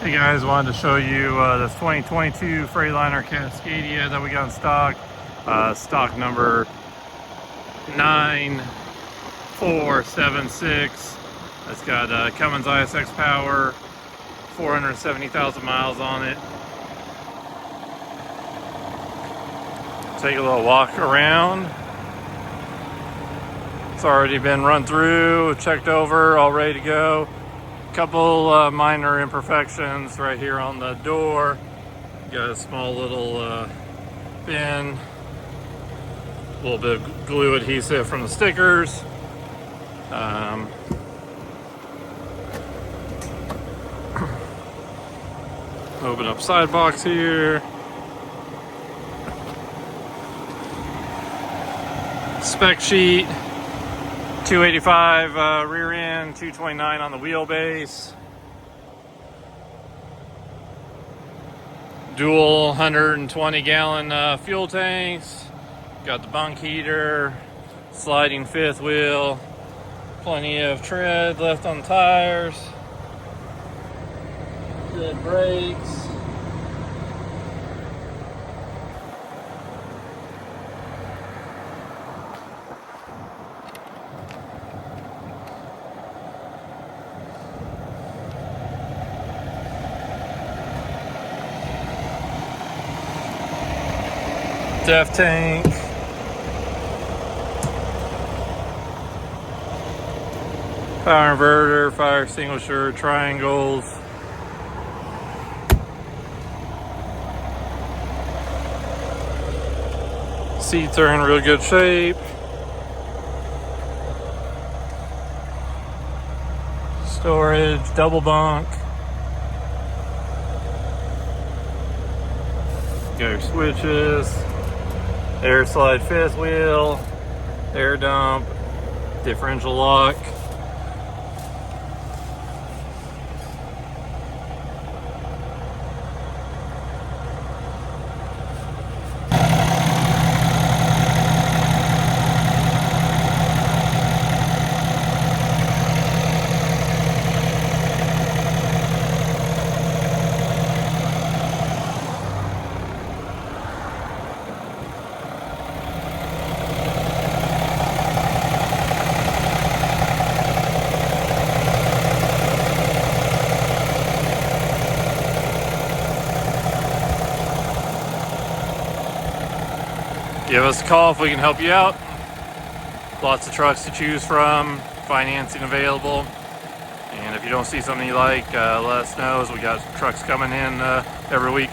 Hey guys, wanted to show you this 2022 Freightliner Cascadia that we got in stock. Stock number 9476. It's got Cummins X power, 470,000 miles on it. Take a little walk around. It's already been run through, checked over, all ready to go. Couple minor imperfections right here on the door. Got a small little pin, a little bit of glue adhesive from the stickers. Open up side box here. Spec sheet. 285 rear end, 229 on the wheelbase. Dual 120 gallon fuel tanks. Got the bunk heater, sliding fifth wheel, plenty of tread left on the tires. Good brakes. Def tank. Power inverter, fire extinguisher, triangles. Seats are in real good shape. Storage, double bunk. Got your switches. Air slide fifth wheel, air dump, differential lock. Give us a call if we can help you out. Lots of trucks to choose from, financing available. And if you don't see something you like, let us know, as we got trucks coming in every week.